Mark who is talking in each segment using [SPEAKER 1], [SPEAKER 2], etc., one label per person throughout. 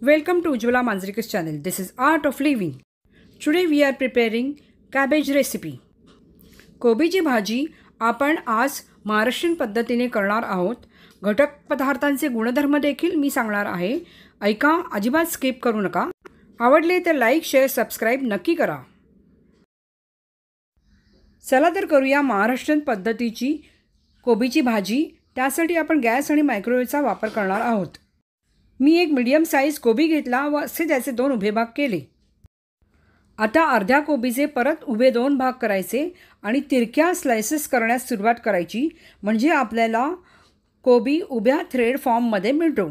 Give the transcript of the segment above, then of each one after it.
[SPEAKER 1] Welcome to Ujjwala Manjrekar's channel. This is Art of Living. Today we are preparing cabbage recipe. कोबीची भाजी आपण आज महाराष्ट्रीयन पद्धतीने करणार आहोत. घटक पदार्थांचे गुणधर्म देखील मी सांगणार आहे. ऐका, अजिबात स्किप करू नका. आवडले तर लाईक, शेअर, सबस्क्राइब नक्की करा. चला तर करूया महाराष्ट्रीयन पद्धतीची कोबीची भाजी. त्यासाठी आपण गॅस आणि मायक्रोवेव्हचा वापर करणार आहोत. मी एक मीडियम साईज कोबी घेतला व असे त्याचे 2 उभे भाग केले. आता अर्ध्या कोबीचे परत उभे 2 भाग करायचे आणि तिरक्या स्लाइसेस करण्यास सुरुवात करायची, म्हणजे आपल्याला कोबी उभ्या थ्रेड फॉर्ममध्ये मिळतो.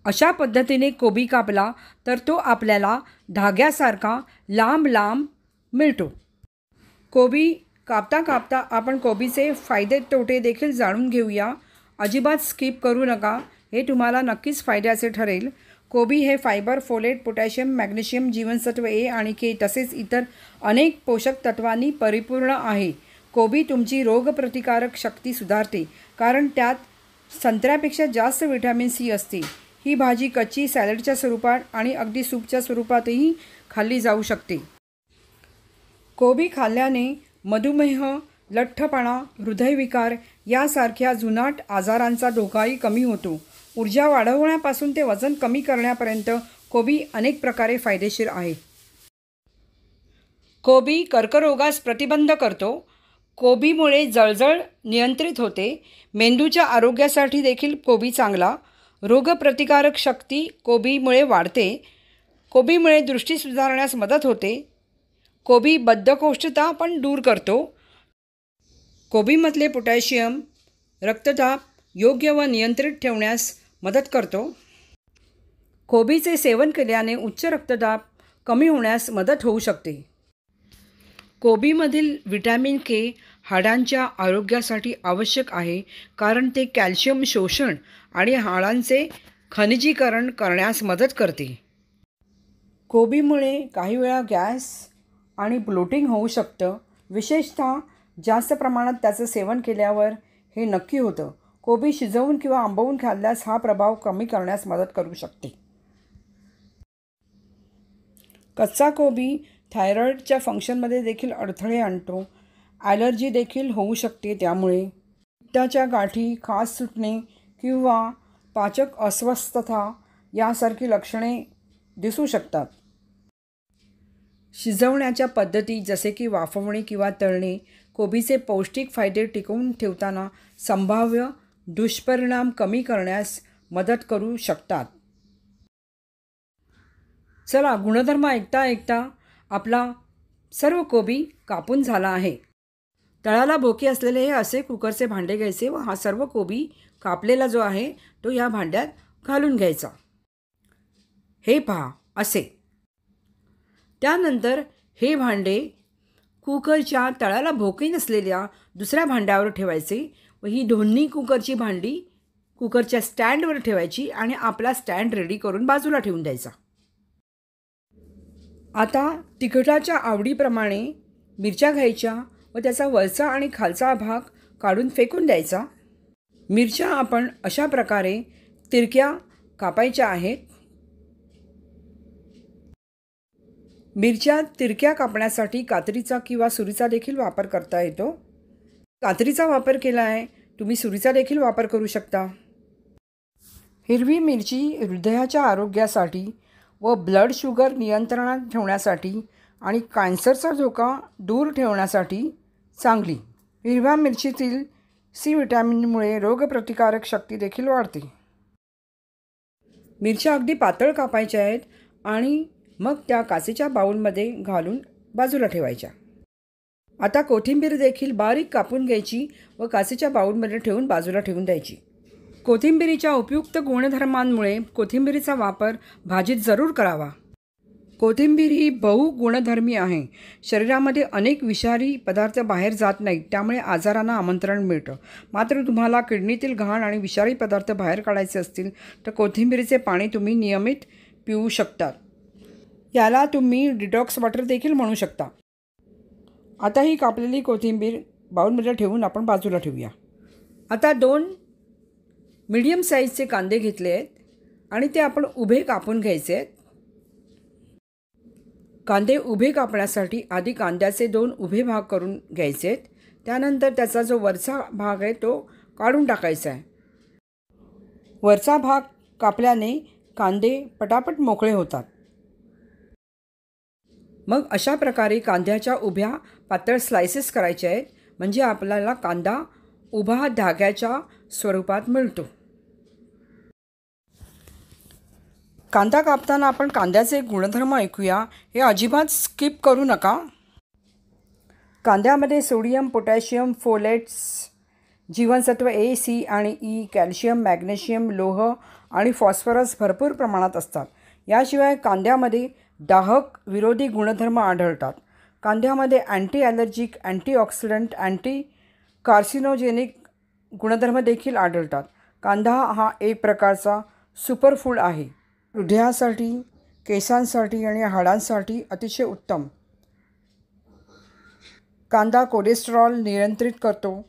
[SPEAKER 1] अशा पद्धतीने कोबी कापला तर तो आपल्याला धाग्यासारखा लांब लांब मिळतो. कोबी कापता कापता आपण कोबीचे फायदे तोटे देखील जाणून घेऊया. अजिबात स्किप करू नका, हे तुम्हाला नक्कीच फायद्याचे ठरेल. कोबी हे फायबर, फोलेट, पोटॅशियम, मॅग्नेशियम, जीवनसत्व ए आणि के तसेच इतर अनेक पोषक तत्वांनी परिपूर्ण आहे. कोबी तुमची रोगप्रतिकारक शक्ती सुधारते, कारण त्यात संत्र्यापेक्षा जास्त व्हिटॅमिन सी असते. ही भाजी कच्ची, सॅलडच्या स्वरूपात आणि अगदी सूपच्या स्वरूपातही खाल्ली जाऊ शकते. कोबी खाल्ल्याने मधुमेह, लठ्ठपणा, हृदयविकार यासारख्या जुनाट आजारांचा धोकाही कमी होतो. ऊर्जा वाढवण्यापासून ते वजन कमी करण्यापर्यंत कोबी अनेक प्रकारे फायदेशीर आहे. कोबी कर्करोगास प्रतिबंध करतो. कोबीमुळे जळजळ नियंत्रित होते. मेंदूच्या आरोग्यासाठी देखील कोबी चांगला. रोगप्रतिकारक शक्ती कोबीमुळे वाढते. कोबीमुळे दृष्टी सुधारण्यास मदत होते. कोबी बद्धकोष्ठता पण दूर करतो. कोबीमधले पोटॅशियम रक्तदाब योग्य व नियंत्रित ठेवण्यास मदत करतो. कोबीचे सेवन केल्याने उच्च रक्तदाब कमी होण्यास मदत होऊ शकते. कोबीमधील व्हिटॅमिन के हाडांच्या आरोग्यासाठी आवश्यक आहे, कारण ते कॅल्शियम शोषण आणि हाडांचे खनिजीकरण करण्यास मदत करते. कोबीमुळे काही वेळा गॅस आणि ब्लोटिंग होऊ शकतं. विशेषतः जास्त प्रमाणात त्याचं सेवन केल्यावर हे नक्की होतं. कोबी शिजवून किंवा आंबवून खाल्ल्यास हा प्रभाव कमी करण्यास मदत करू शकते. कच्चा कोबी थायरॉईडच्या फंक्शनमध्ये देखील अडथळे आणतो. ॲलर्जी देखील होऊ शकते. त्यामुळे पित्ताच्या गाठी, खाज सुटणे किंवा पाचक अस्वस्थता यासारखी लक्षणे दिसू शकतात. शिजवण्याच्या पद्धती जसे की वाफवणे किंवा तळणे कोबीचे पौष्टिक फायदे टिकवून ठेवताना संभाव्य दुष्परिणाम कमी करण्यास मदत करू शकतात. चला, गुणधर्म ऐकता आपला सर्व कोबी कापून झाला आहे. तळाला भोके असलेले हे असे कुकरचे भांडे घ्यायचे व हा सर्व कोबी कापलेला जो आहे तो या भांड्यात घालून घ्यायचा. हे पहा असे. त्यानंतर हे भांडे कुकरच्या तळाला भोके नसलेल्या दुसऱ्या भांड्यावर ठेवायचे व ही दोन्ही कुकरची भांडी कुकरच्या स्टँडवर ठेवायची आणि आपला स्टँड रेडी करून बाजूला ठेवून द्यायचा. आता तिखटाच्या आवडीप्रमाणे मिरच्या घ्यायच्या व त्याचा वरचा आणि खालचा भाग काढून फेकून द्यायचा. मिरच्या आपण अशा प्रकारे तिरक्या कापायच्या आहेत. मिरच्या तिरक्या कापण्यासाठी कात्रीचा किंवा सुरीचा देखील वापर करता येतो. कात्रीचा वापर केला आहे, तुम्ही सुरीचा देखील वापर करू शकता. हिरवी मिरची हृदयाच्या आरोग्यासाठी व ब्लड शुगर नियंत्रणात ठेवण्यासाठी आणि कॅन्सरचा धोका दूर ठेवण्यासाठी चांगली. हिरव्या मिरचीतील सी व्हिटॅमिनमुळे रोगप्रतिकारक शक्ती देखील वाढते. मिरच्या अगदी पातळ कापायच्या आहेत आणि मग त्या काचेच्या बाउलमध्ये घालून बाजूला ठेवायच्या. आता कोथिंबीर देखील बारीक कापून घ्यायची व काचेच्या बाउलमध्ये ठेवून बाजूला ठेवून द्यायची. कोथिंबीरीच्या उपयुक्त गुणधर्मांमुळे कोथिंबीरीचा वापर भाजीत जरूर करावा. कोथिंबीर ही बहुगुणधर्मी आहे. शरीरामध्ये अनेक विषारी पदार्थ बाहेर जात नाहीत, त्यामुळे आजारांना आमंत्रण मिळतं. मात्र तुम्हाला किडनीतील घाण आणि विषारी पदार्थ बाहेर काढायचे असतील तर कोथिंबीरीचे पाणी तुम्ही नियमित पिऊ शकता. याला तुम्ही डिटॉक्स वॉटर देखील म्हणू शकता. आता ही कापलेली कोथिंबीर बाउलमध्ये ठेवून आपण बाजूला ठेवूया. आता 2 मीडियम साईजचे कांदे घेतले आहेत आणि ते आपण उभे कापून घ्यायचे आहेत. कांदे उभे कापण्यासाठी आधी कांद्याचे 2 उभे भाग करून घ्यायचे आहेत. त्यानंतर त्याचा जो वरचा भाग आहे तो काढून टाकायचा आहे. वरचा भाग कापल्याने कांदे पटापट मोकळे होतात. मग अशा प्रकारे कांद्याच्या उभ्या पातळ स्लायसेस करायचे आहेत, म्हणजे आपल्याला कांदा उभा धाग्याच्या स्वरूपात मिळतो. कांदा कापताना आपण कांद्याचे गुणधर्म ऐकूया. हे अजिबात स्किप करू नका. कांद्यामध्ये सोडियम, पोटॅशियम, फोलेट्स, जीवनसत्व ए, सी आणि ई, कॅल्शियम, मॅग्नेशियम, लोह आणि फॉस्फरस भरपूर प्रमाणात असतात. याशिवाय कांद्यामध्ये दाहक विरोधी गुणधर्म आढळतात. कांद्यामध्ये anti allergic, antioxidant, anti carcinogenic गुणधर्म देखील आढळतात. कांदा हा एक प्रकारचा सुपरफूड आहे. हृदयासाठी, केसांसाठी आणि हाडांसाठी अतिशय उत्तम. कांदा कोलेस्टेरॉल नियंत्रित करतो.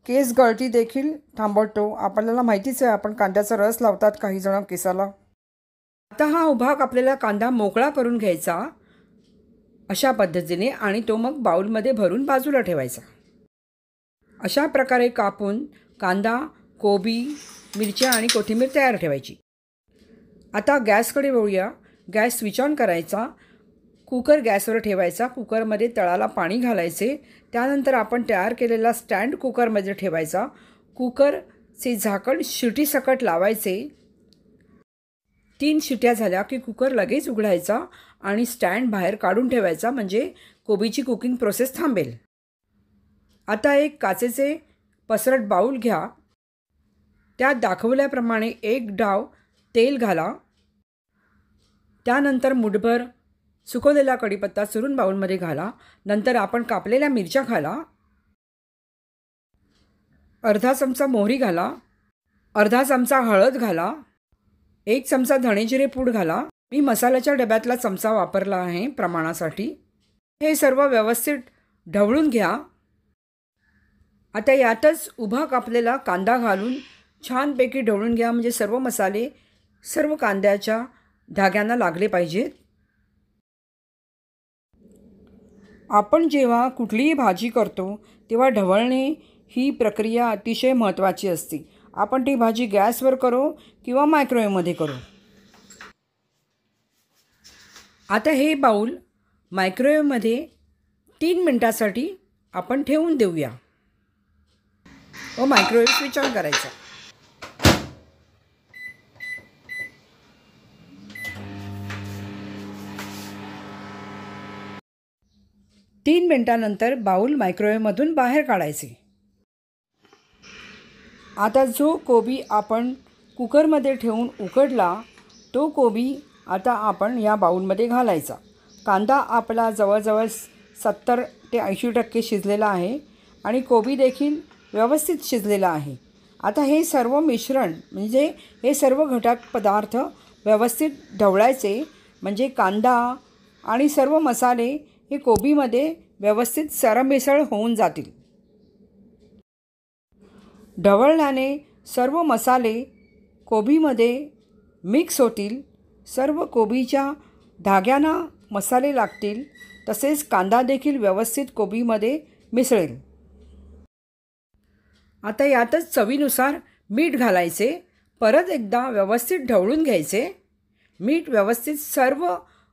[SPEAKER 1] केस गळती देखील थांबवतो. आपल्याला माहितीच आहे, आपण कांद्याचा रस लावतात काही जण केसाला. आता हा उभा कापलेला कांदा मोकळा करून घ्यायचा अशा पद्धतीने आणि तो मग बाउलमध्ये भरून बाजूला ठेवायचा. अशा प्रकारे कापून कांदा, कोबी, मिरच्या आणि कोथिंबीर तयार ठेवायची. आता गॅसकडे वळूया. गॅस स्विच ऑन करायचा. कुकर गॅसवर ठेवायचा. कुकरमध्ये तळाला पाणी घालायचे. त्यानंतर आपण तयार केलेला स्टँड कुकरमध्ये ठेवायचा. कुकरचे झाकण शिटीसकट लावायचे. 3 शिट्या झाल्या की कुकर लगेच उघडायचा आणि स्टँड बाहेर काढून ठेवायचा, म्हणजे कोबीची कुकिंग प्रोसेस थांबेल. आता एक काचेचे पसरट बाऊल घ्या. त्यात दाखवल्याप्रमाणे 1 डाव तेल घाला. त्यानंतर मुठभर सुकवलेला कढीपत्ता चुरून बाऊलमध्ये घाला. नंतर आपण कापलेल्या मिरच्या घाला. अर्धा चमचा मोहरी घाला. अर्धा चमचा हळद घाला. 1 चमचा धणेजिरे पूड घाला. मी मसाल्याच्या डब्यातला चमचा वापरला आहे प्रमाणासाठी. हे सर्व व्यवस्थित ढवळून घ्या. आता यातच उभा कापलेला कांदा घालून छानपैकी ढवळून घ्या, म्हणजे सर्व मसाले सर्व कांद्याच्या धाग्यांना लागले पाहिजेत. आपण जेव्हा कुठलीही भाजी करतो तेव्हा ढवळणे ही प्रक्रिया अतिशय महत्त्वाची असते. आपण ती भाजी गॅसवर करो किंवा मायक्रोवेव्हमध्ये करो. आता हे बाऊल मायक्रोवेव्हमध्ये 3 मिनटासाठी आपण ठेवून देऊया व मायक्रोवेव्ह स्विच ऑन करायचा. तीन मिनटानंतर बाऊल मायक्रोवेव्हमधून बाहेर काढायचे. आता जो कोबी आपण कुकरमध्ये ठेवून उकडला तो कोबी आता आपण या बाऊलमध्ये घालायचा. कांदा आपला जवळजवळ 70 ते 80% शिजलेला आहे आणि कोबी देखील व्यवस्थित शिजलेला आहे. आता हे सर्व मिश्रण म्हणजे हे सर्व घटक पदार्थ व्यवस्थित ढवळायचे, म्हणजे कांदा आणि सर्व मसाले हे कोबीमध्ये व्यवस्थित सरमिसळ होऊन जातील. ढवळल्याने सर्व मसाले कोबीमध्ये मिक्स होतील. सर्व कोबीच्या धाग्यांना मसाले लागतील. तसेच कांदा देखील व्यवस्थित कोबीमध्ये मिसळेल. आता यातच चवीनुसार मीठ घालायचे. परत एकदा व्यवस्थित ढवळून घ्यायचे. मीठ व्यवस्थित सर्व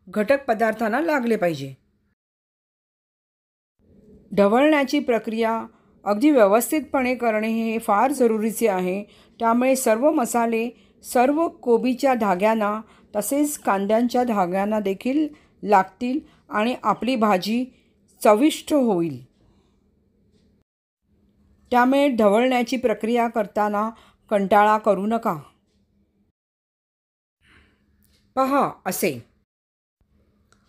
[SPEAKER 1] घटक पदार्थांना लागले पाहिजे. ढवळण्याची प्रक्रिया अगदी व्यवस्थितपणे करणे हे फार जरुरीचे आहे. त्यामुळे सर्व मसाले सर्व कोबीच्या धाग्यांना तसेच कांद्यांच्या धाग्यांना देखील लागतील आणि आपली भाजी चविष्ट होईल. त्यामुळे ढवळण्याची प्रक्रिया करताना कंटाळा करू नका. पहा असे.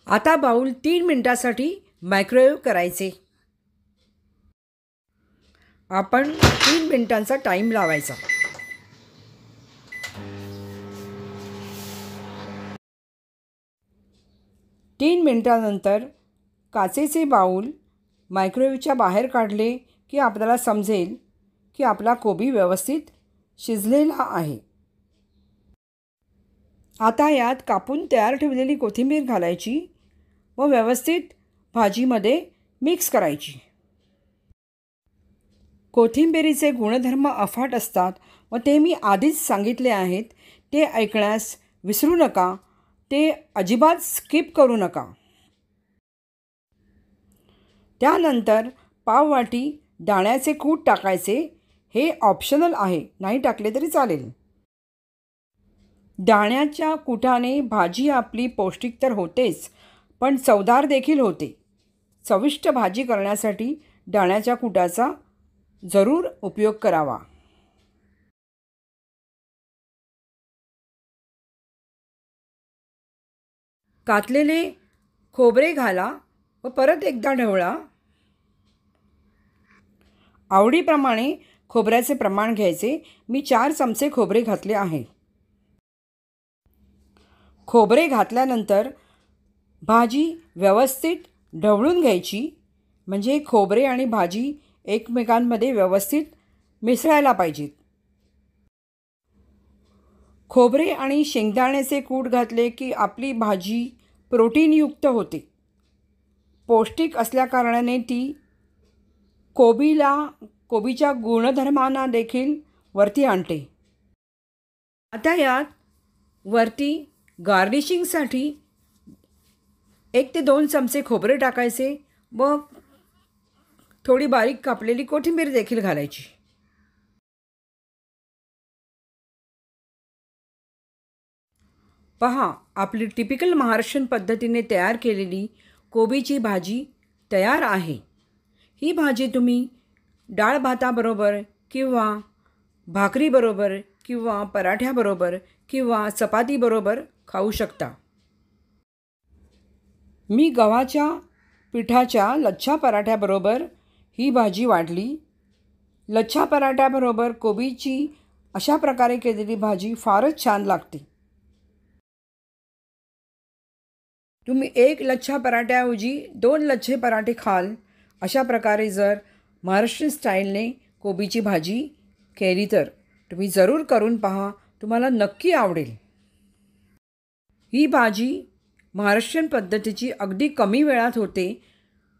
[SPEAKER 1] आता बाऊल 3 मिनटासाठी मायक्रोवेव्ह करायचे. आपण 3 मिनिटांचा टाईम लावायचा. तीन मिनिटानंतर काचेचे बाऊल मायक्रोवेव्हच्या बाहेर काढले की आपल्याला समजेल की आपला कोबी व्यवस्थित शिजलेला आहे. आता यात कापून तयार ठेवलेली कोथिंबीर घालायची व व्यवस्थित भाजीमध्ये मिक्स करायची. कोथिंबिरीचे गुणधर्म अफाट असतात व ते मी आधीच सांगितले आहेत. ते ऐकण्यास विसरू नका. ते अजिबात स्किप करू नका. त्यानंतर पाववाटी दाण्याचे कूट टाकायचे. हे ऑप्शनल आहे, नाही टाकले तरी चालेल. दाण्याच्या कुटाने भाजी आपली पौष्टिक तर होतेच, पण चवदार देखील होते. चविष्ट भाजी करण्यासाठी दाण्याच्या कुटाचा जरूर उपयोग करावा. कातलेले खोबरे घाला व परत एकदा ढवळा. आवडीप्रमाणे खोबऱ्याचे प्रमाण घ्यायचे. मी 4 चमचे खोबरे घातले आहे. खोबरे घातल्यानंतर भाजी व्यवस्थित ढवळून घ्यायची, म्हणजे खोबरे आणि भाजी एकमेकांमध्ये व्यवस्थित मिसळायला पाहिजेत. खोबरे आणि शेंगदाण्याचे कूट घातले की आपली भाजी प्रोटीनयुक्त होते. पौष्टिक असल्याकारणाने ती कोबीच्या गुणधर्मांना देखील वरती आणते. आता यात वरती गार्निशिंगसाठी 1 ते 2 चमचे खोबरे टाकायचे व थोडी बारीक कापलेली कोथिंबीर देखील घालायची. पहा, आपली टिपिकल महाराष्ट्रीयन पद्धतीने तयार केलेली कोबीची भाजी तयार आहे. ही भाजी तुम्ही डाळ भाताबरोबर किंवा भाकरीबरोबर किंवा पराठ्याबरोबर किंवा चपातीबरोबर खाऊ शकता. मी गव्हाच्या पिठाच्या लच्छा पराठ्याबरोबर ही भाजी वाढली. लच्छा पराठ्याबरोबर कोबीची अशा प्रकारे केलेली भाजी फारच छान लागते. तुम्ही 1 लच्छा पराठ्याऐवजी 2 लच्छे पराठे खाल. अशा प्रकारे जर महाराष्ट्रीयन स्टाईलने कोबीची भाजी केली तर तुम्ही जरूर करून पहा. तुम्हाला नक्की आवडेल. ही भाजी महाराष्ट्रीयन पद्धतीची अगदी कमी वेळात होते.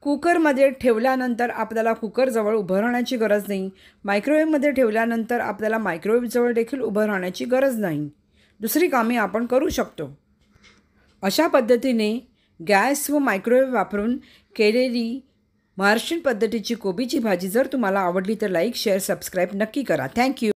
[SPEAKER 1] कुकरमध्ये ठेवल्यानंतर आपल्याला कुकरजवळ उभं राहण्याची गरज नाही. मायक्रोवेव्हमध्ये ठेवल्यानंतर आपल्याला मायक्रोवेव्हजवळ देखील उभं राहण्याची गरज नाही. दुसरी कामे आपण करू शकतो. अशा पद्धतीने गॅस व मायक्रोवेव्ह वापरून केलेली महाराष्ट्रीयन पद्धतीची कोबीची भाजी जर तुम्हाला आवडली तर लाईक, शेअर, सबस्क्राईब नक्की करा. थँक्यू.